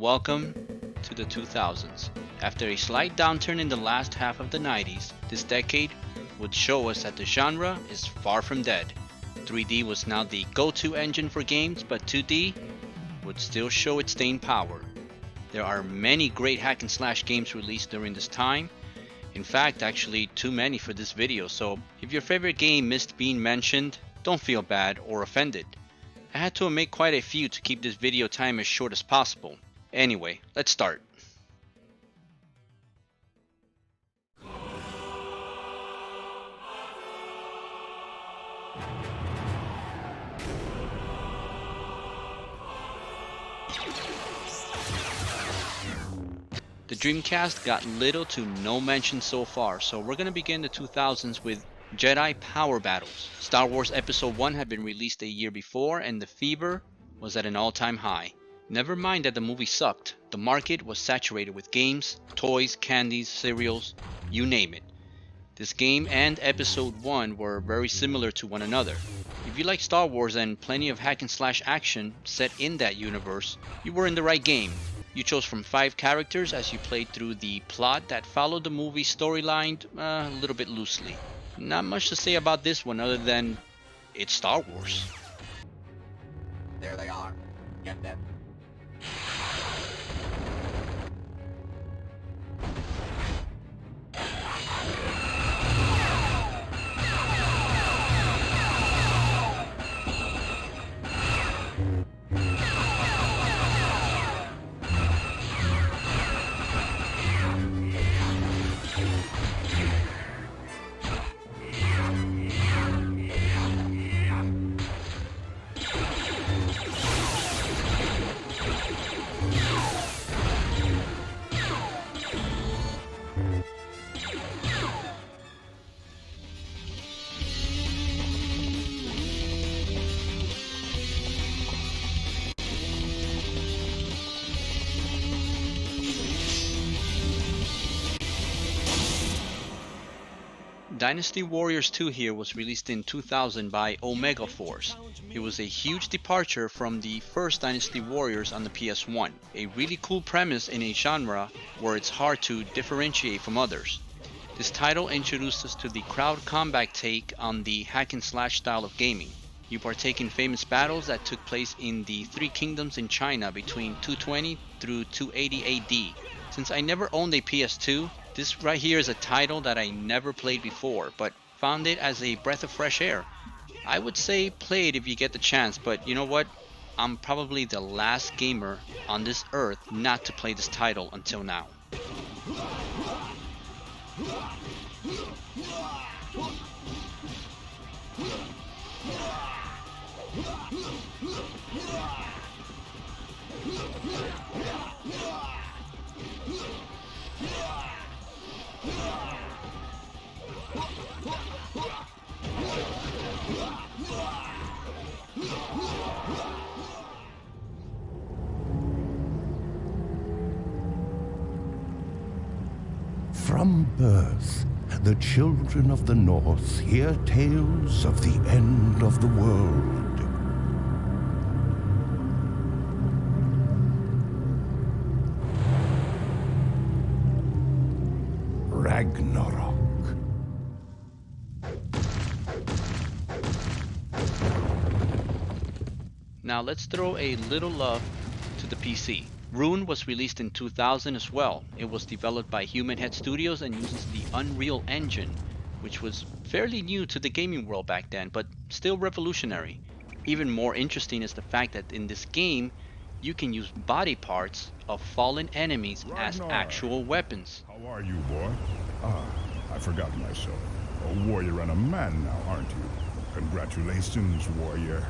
welcome to the 2000s. After a slight downturn in the last half of the 90s, this decade would show us that the genre is far from dead. 3D was now the go-to engine for games, but 2D would still show its staying power. There are many great hack and slash games released during this time. In fact, actually too many for this video, so if your favorite game missed being mentioned, don't feel bad or offended. I had to omit quite a few to keep this video time as short as possible. Anyway, let's start. The Dreamcast got little to no mention so far, so we're gonna begin the 2000s with Jedi Power battles. Star Wars Episode 1 had been released a year before and the fever was at an all-time high. Never mind that the movie sucked, the market was saturated with games, toys, candies, cereals, you name it. This game and Episode 1 were very similar to one another. If you like Star Wars and plenty of hack and slash action set in that universe, you were in the right game. You chose from 5 characters as you played through the plot that followed the movie's storyline a little bit loosely. Not much to say about this one other than it's Star Wars. There they are. Get them. Dynasty Warriors 2 here was released in 2000 by Omega Force. It was a huge departure from the first Dynasty Warriors on the PS1. A really cool premise in a genre where it's hard to differentiate from others. This title introduced us to the crowd combat take on the hack and slash style of gaming. You partake in famous battles that took place in the Three Kingdoms in China between 220 through 280 AD. Since I never owned a PS2, this right here is a title that I never played before, but found it as a breath of fresh air. I would say play it if you get the chance, but you know what? I'm probably the last gamer on this earth not to play this title until now. From birth, the children of the North hear tales of the end of the world. Ragnarok. Now let's throw a little love to the PC. Rune was released in 2000 as well. It was developed by Human Head Studios and uses the Unreal Engine, which was fairly new to the gaming world back then, but still revolutionary. Even more interesting is the fact that in this game, you can use body parts of fallen enemies as actual weapons. How are you, boy? I forgot myself. A warrior and a man now, aren't you? Congratulations, warrior.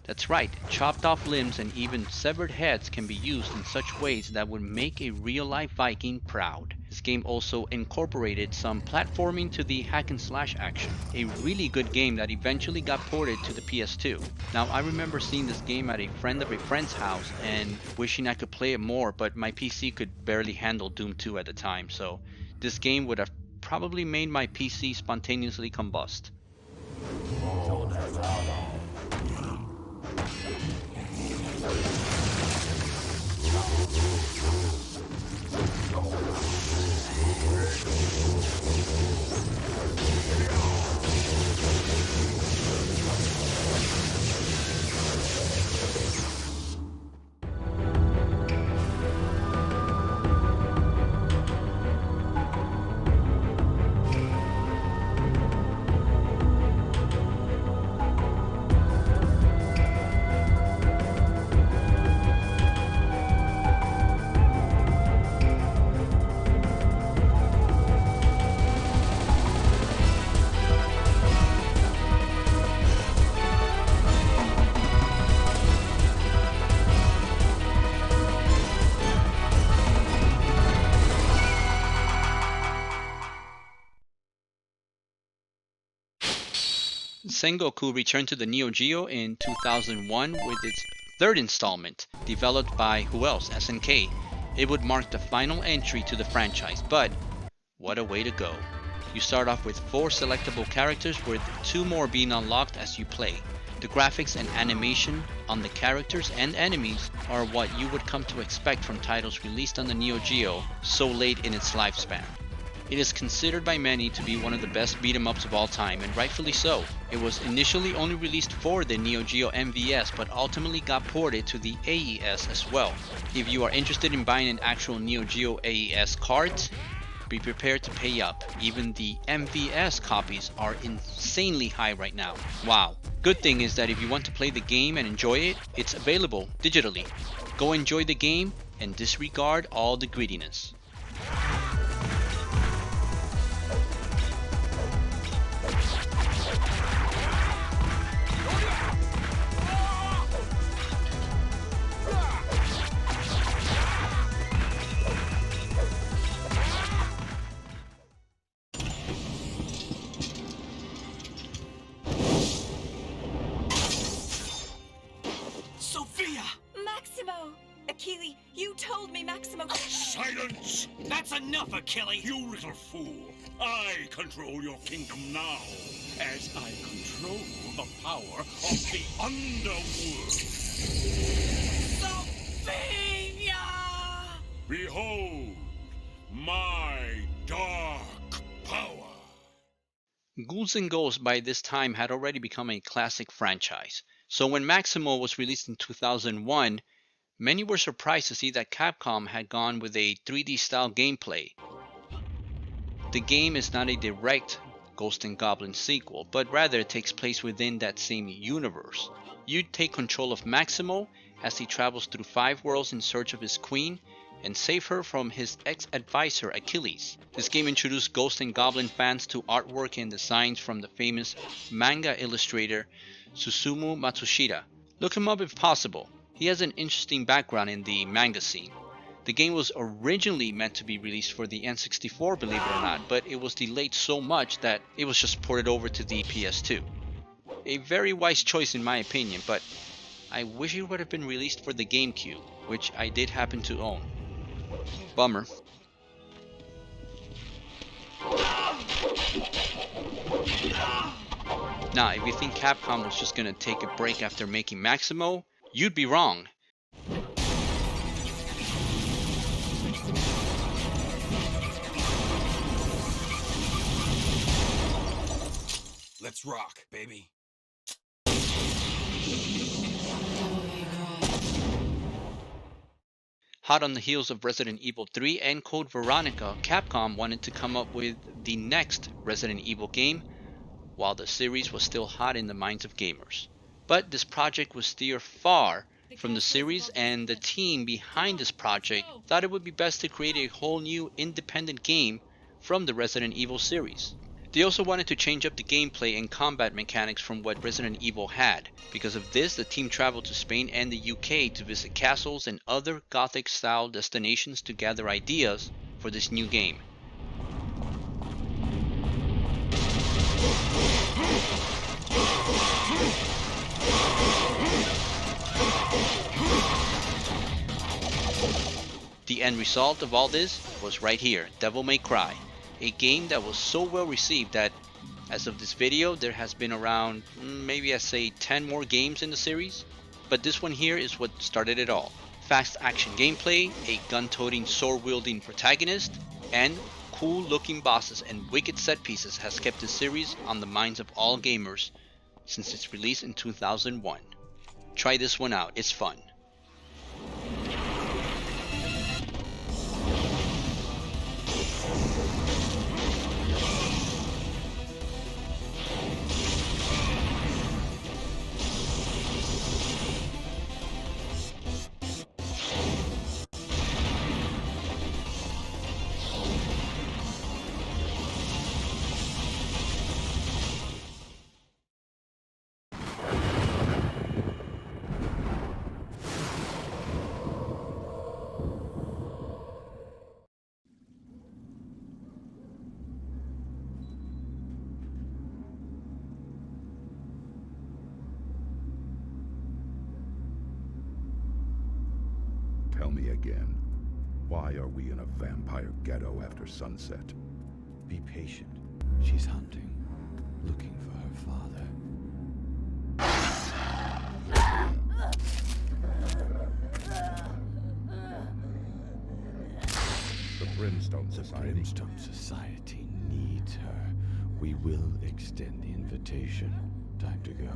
That's right, chopped off limbs and even severed heads can be used in such ways that would make a real-life Viking proud. This game also incorporated some platforming to the hack and slash action. A really good game that eventually got ported to the PS2. Now I remember seeing this game at a friend of a friend's house and wishing I could play it more, but my PC could barely handle Doom 2 at the time, so this game would have probably made my PC spontaneously combust. Sengoku returned to the Neo Geo in 2001 with its third installment, developed by who else? SNK. It would mark the final entry to the franchise, but what a way to go. You start off with 4 selectable characters, with 2 more being unlocked as you play. The graphics and animation on the characters and enemies are what you would come to expect from titles released on the Neo Geo so late in its lifespan. It is considered by many to be one of the best beat-em-ups of all time, and rightfully so. It was initially only released for the Neo Geo MVS, but ultimately got ported to the AES as well. If you are interested in buying an actual Neo Geo AES card, be prepared to pay up. Even the MVS copies are insanely high right now. Wow. Good thing is that if you want to play the game and enjoy it, it's available digitally. Go enjoy the game and disregard all the greediness. Maximo! Achille, you told me Maximo... Silence! That's enough, Achille! You little fool! I control your kingdom now, as I control the power of the underworld. Sophia! Behold, my dark power! Ghouls and Ghosts by this time had already become a classic franchise. So when Maximo was released in 2001, many were surprised to see that Capcom had gone with a 3D style gameplay. The game is not a direct Ghost and Goblin sequel, but rather it takes place within that same universe. You take control of Maximo as he travels through 5 worlds in search of his queen and save her from his ex-advisor Achilles. This game introduced Ghost and Goblin fans to artwork and designs from the famous manga illustrator Susumu Matsushita. Look him up if possible. He has an interesting background in the manga scene. The game was originally meant to be released for the N64, believe it or not, but it was delayed so much that it was just ported over to the PS2. A very wise choice in my opinion, but I wish it would have been released for the GameCube, which I did happen to own. Bummer. Now, if you think Capcom was just gonna take a break after making Maximo, you'd be wrong. Let's rock, baby. Hot on the heels of Resident Evil 3 and Code Veronica, Capcom wanted to come up with the next Resident Evil game, while the series was still hot in the minds of gamers. But this project was steered far from the series, and the team behind this project thought it would be best to create a whole new independent game from the Resident Evil series. They also wanted to change up the gameplay and combat mechanics from what Resident Evil had. Because of this, the team traveled to Spain and the UK to visit castles and other Gothic-style destinations to gather ideas for this new game. The end result of all this was right here, Devil May Cry. A game that was so well received that, as of this video, there has been around, maybe I say 10 more games in the series. But this one here is what started it all. Fast action gameplay, a gun-toting, sword-wielding protagonist, and cool-looking bosses and wicked set pieces has kept this series on the minds of all gamers since its release in 2001. Try this one out, it's fun. Tell me again, why are we in a vampire ghetto after sunset? Be patient. She's hunting, looking for her father. The Brimstone The Society. Brimstone Society needs her. We will extend the invitation. Time to go.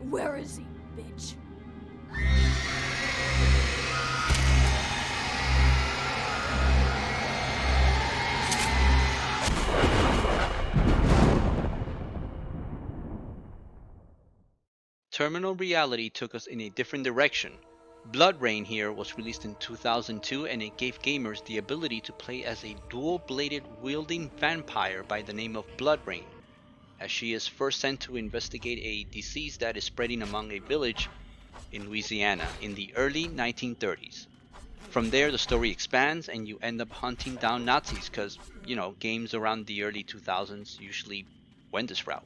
Where is he, bitch? Terminal reality took us in a different direction. Blood Rain here was released in 2002 and it gave gamers the ability to play as a dual-bladed wielding vampire by the name of Blood Rain, as she is first sent to investigate a disease that is spreading among a village in Louisiana in the early 1930s. From there the story expands and you end up hunting down Nazis because, you know, games around the early 2000s usually went this route.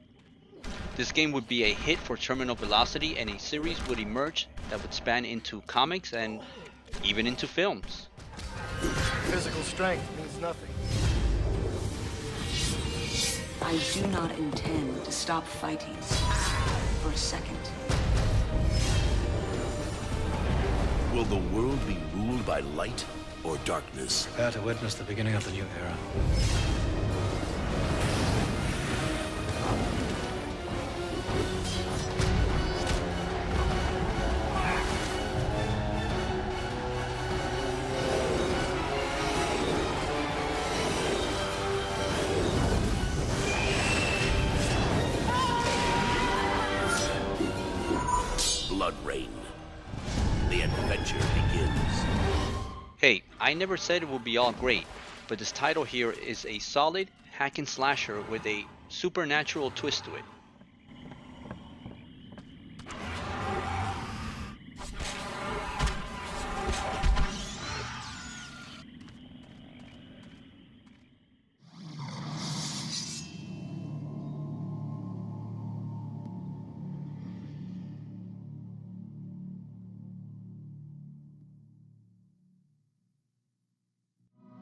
This game would be a hit for Terminal Velocity and a series would emerge that would span into comics and even into films. Physical strength means nothing. I do not intend to stop fighting for a second. Will the world be ruled by light or darkness? Prepare to witness the beginning of the new era. Blood Rain. The adventure begins. Hey, I never said it would be all great, but this title here is a solid hack and slasher with a supernatural twist to it.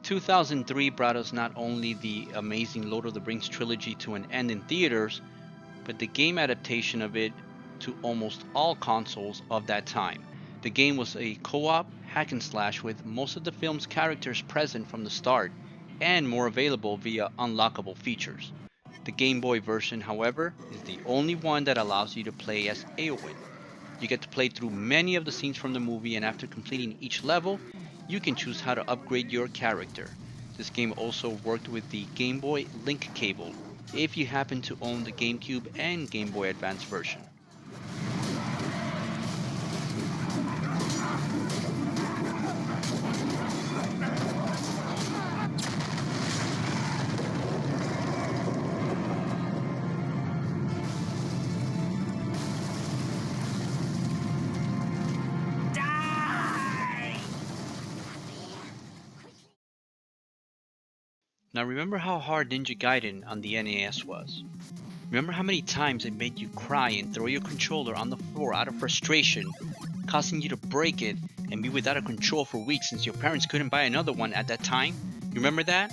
In 2003 brought us not only the amazing Lord of the Rings trilogy to an end in theaters, but the game adaptation of it to almost all consoles of that time. The game was a co-op hack and slash with most of the film's characters present from the start, and more available via unlockable features. The Game Boy version, however, is the only one that allows you to play as Eowyn. You get to play through many of the scenes from the movie, and after completing each level, you can choose how to upgrade your character. This game also worked with the Game Boy link cable, if you happen to own the GameCube and Game Boy Advance version. Now remember how hard Ninja Gaiden on the NES was. Remember how many times it made you cry and throw your controller on the floor out of frustration, causing you to break it and be without a control for weeks since your parents couldn't buy another one at that time? You remember that?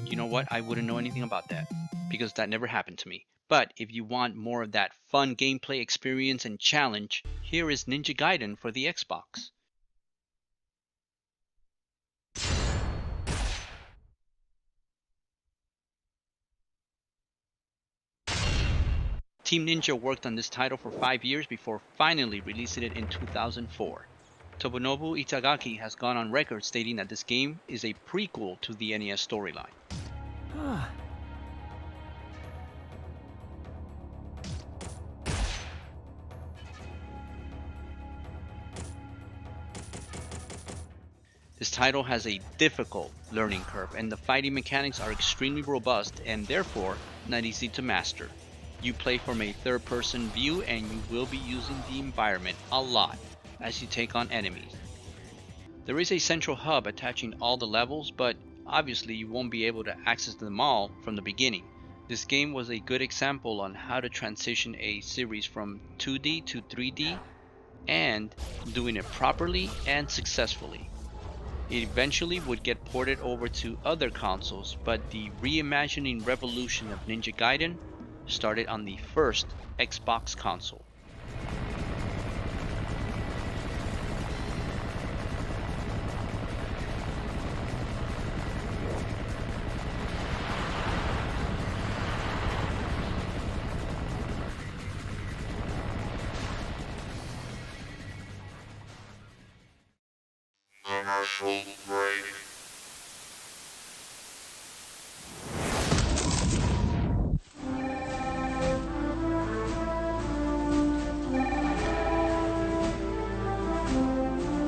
You know what? I wouldn't know anything about that, because that never happened to me. But if you want more of that fun gameplay experience and challenge, here is Ninja Gaiden for the Xbox. Team Ninja worked on this title for 5 years before finally releasing it in 2004. Tobunobu Itagaki has gone on record stating that this game is a prequel to the NES storyline. This title has a difficult learning curve, and the fighting mechanics are extremely robust and therefore not easy to master. You play from a third-person view and you will be using the environment a lot as you take on enemies. There is a central hub attaching all the levels, but obviously you won't be able to access them all from the beginning. This game was a good example on how to transition a series from 2D to 3D and doing it properly and successfully. It eventually would get ported over to other consoles, but the reimagining revolution of Ninja Gaiden started on the first Xbox console.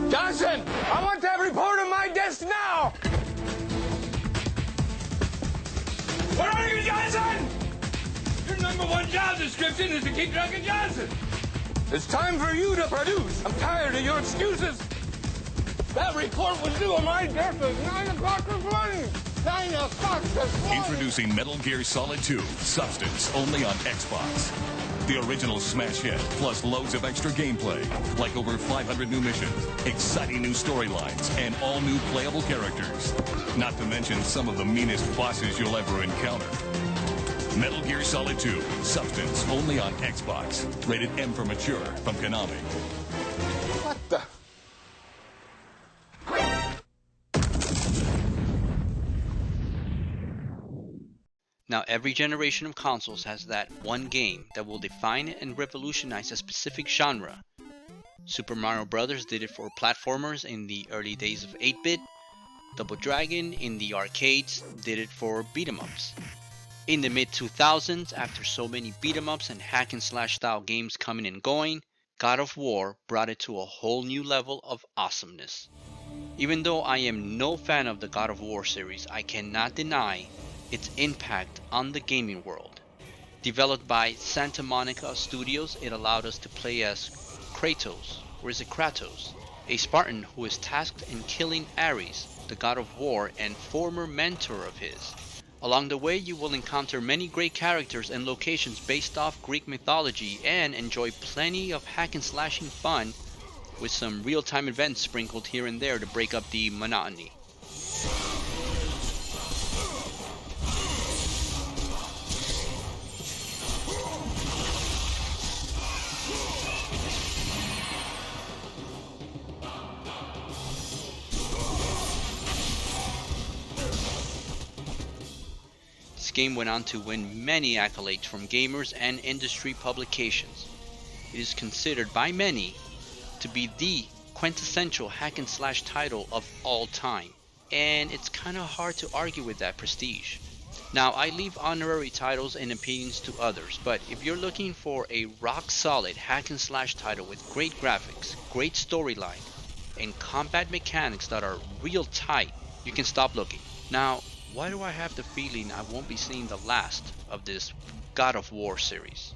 Johnson, I want to have a report on my desk now! Where are you, Johnson? Your #1 job description is to keep track of Johnson. It's time for you to produce. I'm tired of your excuses. That report was due on my desk at 9 o'clock this morning. 9 o'clock this morning. Introducing Metal Gear Solid 2, Substance, only on Xbox. The original smash hit, plus loads of extra gameplay, like over 500 new missions, exciting new storylines, and all new playable characters. Not to mention some of the meanest bosses you'll ever encounter. Metal Gear Solid 2, Substance, only on Xbox. Rated M for mature from Konami. What the? Now, every generation of consoles has that one game that will define and revolutionize a specific genre. Super Mario Bros. Did it for platformers in the early days of 8-bit. Double Dragon in the arcades did it for beat-em-ups. In the mid-2000s, after so many beat-em-ups and hack-and-slash style games coming and going, God of War brought it to a whole new level of awesomeness. Even though I am no fan of the God of War series, I cannot deny its impact on the gaming world. Developed by Santa Monica Studios, it allowed us to play as Kratos, or is it Kratos? A Spartan who is tasked in killing Ares, the god of war and former mentor of his. Along the way, you will encounter many great characters and locations based off Greek mythology and enjoy plenty of hack and slashing fun with some real-time events sprinkled here and there to break up the monotony. This game went on to win many accolades from gamers and industry publications. It is considered by many to be the quintessential hack and slash title of all time, and it's kinda hard to argue with that prestige. Now, I leave honorary titles and opinions to others, but if you're looking for a rock solid hack and slash title with great graphics, great storyline, and combat mechanics that are real tight, you can stop looking. Now, why do I have the feeling I won't be seeing the last of this God of War series?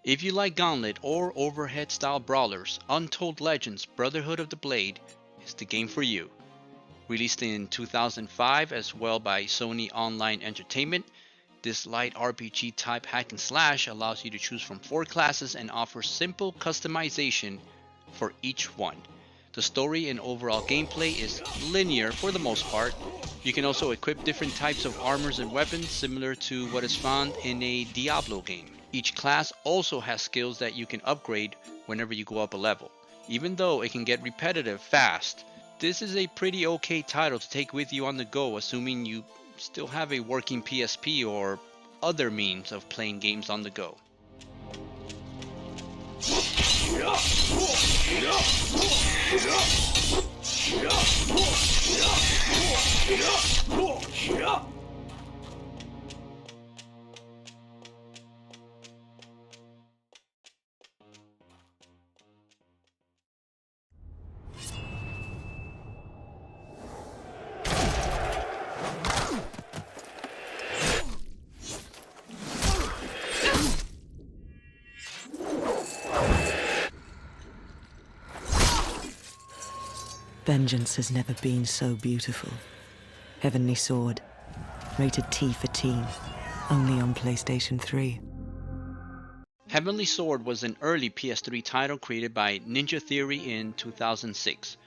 If you like Gauntlet or overhead style brawlers, Untold Legends Brotherhood of the Blade is the game for you. Released in 2005 as well by Sony Online Entertainment, this light RPG type hack and slash allows you to choose from 4 classes and offers simple customization for each one. The story and overall gameplay is linear for the most part. You can also equip different types of armors and weapons similar to what is found in a Diablo game. Each class also has skills that you can upgrade whenever you go up a level. Even though it can get repetitive fast, this is a pretty okay title to take with you on the go, assuming you still have a working PSP or other means of playing games on the go. Vengeance has never been so beautiful. Heavenly Sword. Rated T for teen. Only on PlayStation 3. Heavenly Sword was an early PS3 title created by Ninja Theory in 2006.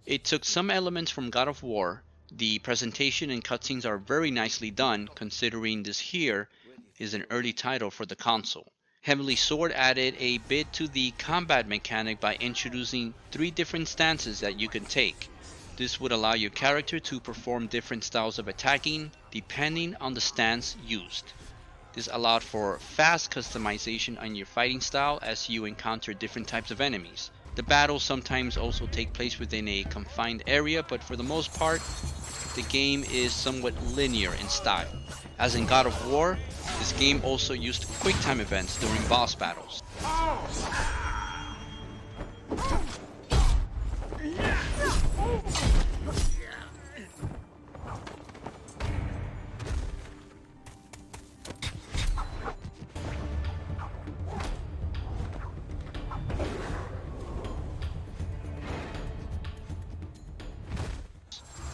It took some elements from God of War. The presentation and cutscenes are very nicely done, considering this here is an early title for the console. Heavenly Sword added a bit to the combat mechanic by introducing 3 different stances that you can take. This would allow your character to perform different styles of attacking depending on the stance used. This allowed for fast customization on your fighting style as you encounter different types of enemies. The battles sometimes also take place within a confined area, but for the most part, the game is somewhat linear in style. As in God of War, this game also used quick-time events during boss battles.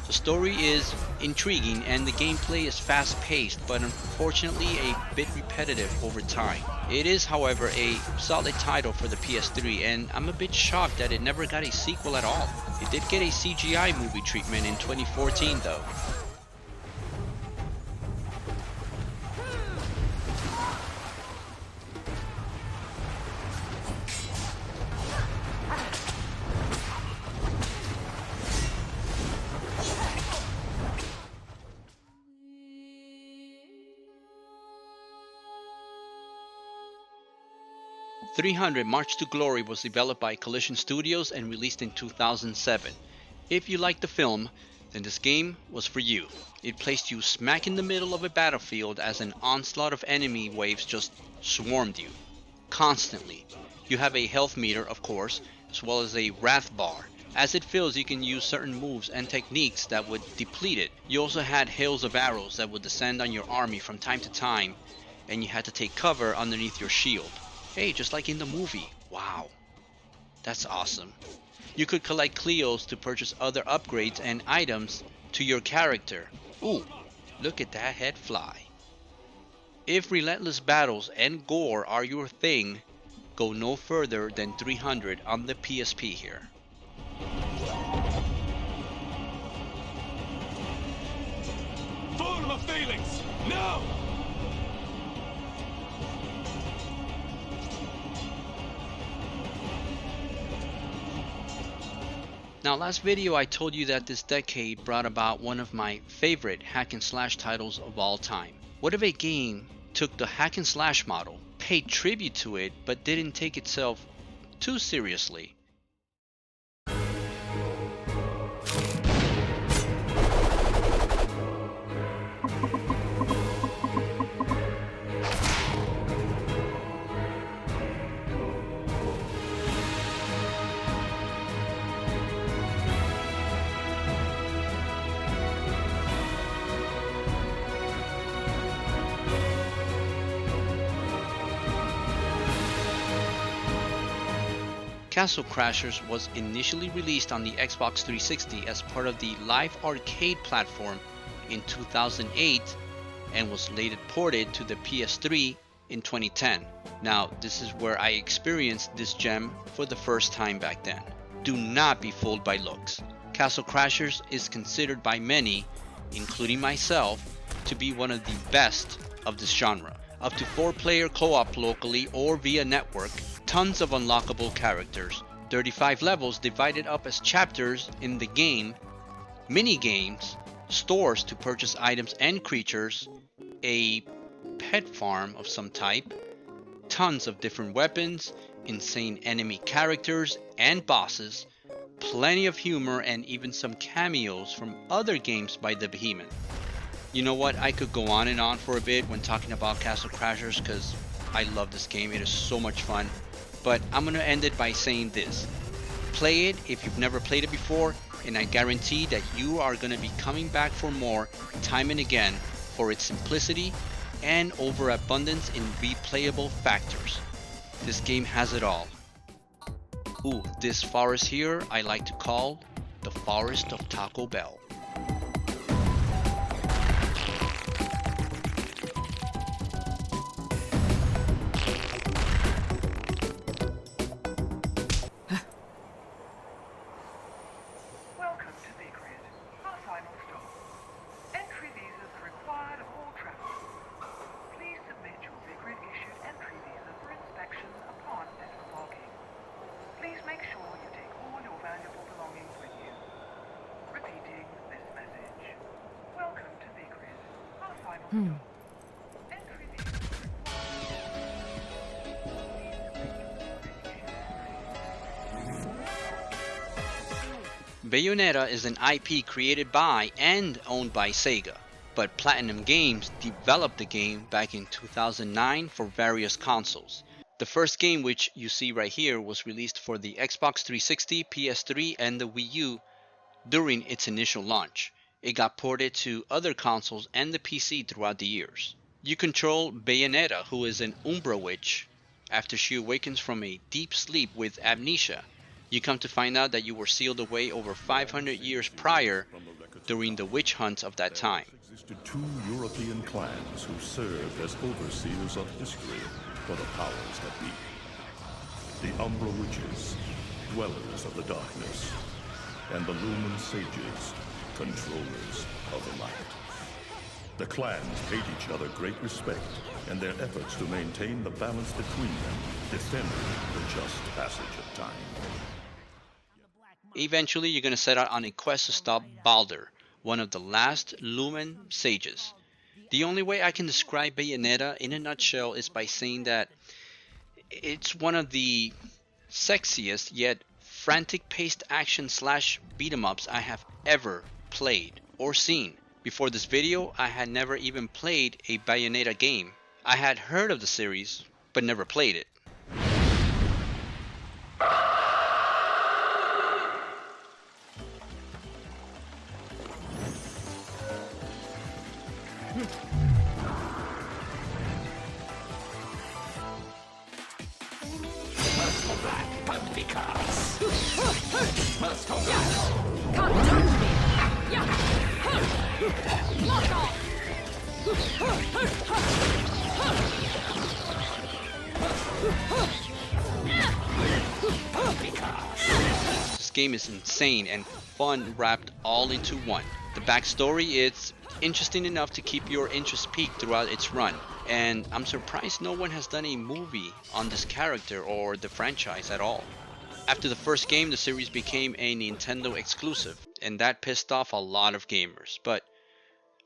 'The story is intriguing and the gameplay is fast-paced, but unfortunately a bit repetitive over time. It is, however, a solid title for the PS3, and I'm a bit shocked that it never got a sequel at all. It did get a CGI movie treatment in 2014 though. .300 March to Glory was developed by Collision Studios and released in 2007. If you liked the film, then this game was for you. It placed you smack in the middle of a battlefield as an onslaught of enemy waves just swarmed you. Constantly. You have a health meter, of course, as well as a wrath bar. As it fills, you can use certain moves and techniques that would deplete it. You also had hails of arrows that would descend on your army from time to time, and you had to take cover underneath your shield. Hey, just like in the movie. Wow. That's awesome. You could collect Cleos to purchase other upgrades and items to your character. Ooh, look at that head fly. If relentless battles and gore are your thing, go no further than 300 on the PSP here. Full of feelings! No! Now, last video I told you that this decade brought about one of my favorite hack and slash titles of all time. What if a game took the hack and slash model, paid tribute to it, but didn't take itself too seriously? Castle Crashers was initially released on the Xbox 360 as part of the Live Arcade platform in 2008 and was later ported to the PS3 in 2010. Now, this is where I experienced this gem for the first time back then. Do not be fooled by looks. Castle Crashers is considered by many, including myself, to be one of the best of this genre. Up to 4-player co-op locally or via network, tons of unlockable characters, 35 levels divided up as chapters in the game, mini games, stores to purchase items and creatures, a pet farm of some type, tons of different weapons, insane enemy characters and bosses, plenty of humor, and even some cameos from other games by the behemoth. You know what, I could go on and on for a bit when talking about Castle Crashers because I love this game. It is so much fun. But I'm going to end it by saying this. Play it if you've never played it before, and I guarantee that you are going to be coming back for more time and again for its simplicity and overabundance in replayable factors. This game has it all. Ooh, this forest here I like to call the Forest of Taco Bell. Welcome to Big Red, our final stop. Entry visas are required of all travelers. Please submit your Big Red issued entry visa for inspection upon disembarking. Please make sure you take all your valuable belongings with you. Repeating this message. Welcome to Big Red, our final stop. Entry visas are Bayonetta is an IP created by and owned by Sega, but Platinum Games developed the game back in 2009 for various consoles. The first game, which you see right here, was released for the Xbox 360, PS3, and the Wii U during its initial launch. It got ported to other consoles and the PC throughout the years. You control Bayonetta, who is an Umbra witch. After she awakens from a deep sleep with amnesia, you come to find out that you were sealed away over 500 years prior during the witch hunts of that time. Existed two European clans who served as overseers of history for the powers that be. The Umbra Witches, dwellers of the darkness, and the Lumen Sages, controllers of the light. The clans paid each other great respect, and their efforts to maintain the balance between them defended the just passage of time. Eventually, you're going to set out on a quest to stop Baldur, one of the last Lumen Sages. The only way I can describe Bayonetta in a nutshell is by saying that it's one of the sexiest yet frantic-paced action / beat-em-ups I have ever played or seen. Before this video, I had never even played a Bayonetta game. I had heard of the series, but never played it. This game is insane and fun wrapped all into one. The backstory is interesting enough to keep your interest peaked throughout its run, and I'm surprised no one has done a movie on this character or the franchise at all. After the first game, the series became a Nintendo exclusive, and that pissed off a lot of gamers. But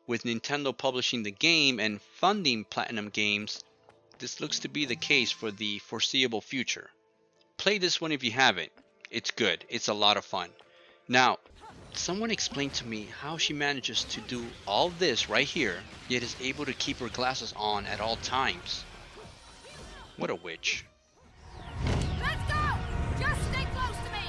with Nintendo publishing the game and funding Platinum Games, this looks to be the case for the foreseeable future. Play this one if you haven't. It's good. It's a lot of fun. Now, someone explained to me how she manages to do all this right here, yet is able to keep her glasses on at all times. What a witch. Let's go! Just stay close to me!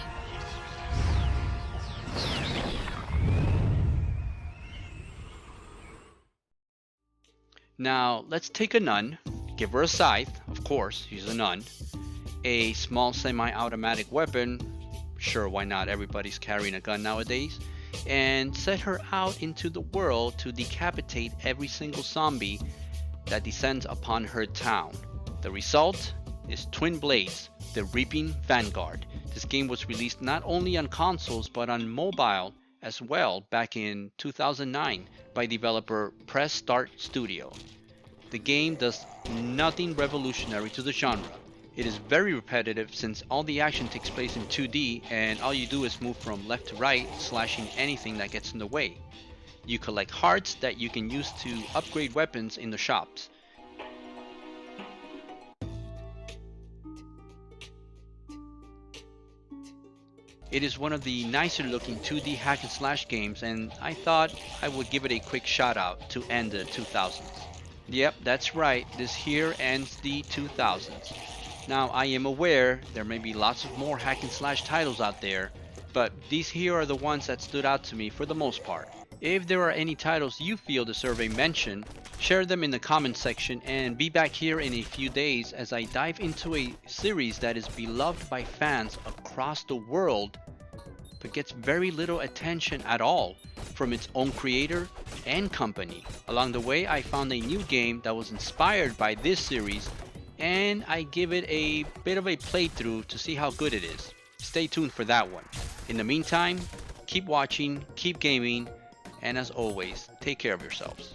Now, let's take a nun, give her a scythe, of course, she's a nun, a small semi-automatic weapon, sure, why not, everybody's carrying a gun nowadays, and set her out into the world to decapitate every single zombie that descends upon her town. The result is Twin Blades, the Reaping Vanguard. This game was released not only on consoles but on mobile as well back in 2009 by developer Press Start Studio. The game does nothing revolutionary to the genre. It is very repetitive since all the action takes place in 2D and all you do is move from left to right, slashing anything that gets in the way. You collect hearts that you can use to upgrade weapons in the shops. It is one of the nicer looking 2D hack and slash games, and I thought I would give it a quick shout out to end the 2000s. Yep, that's right, this here ends the 2000s. Now, I am aware there may be lots of more hack and slash titles out there, but these here are the ones that stood out to me for the most part. If there are any titles you feel deserve a mention, share them in the comment section and be back here in a few days as I dive into a series that is beloved by fans across the world but gets very little attention at all from its own creator and company. Along the way, I found a new game that was inspired by this series, and I give it a bit of a playthrough to see how good it is. Stay tuned for that one. In the meantime, keep watching, keep gaming, and as always, take care of yourselves.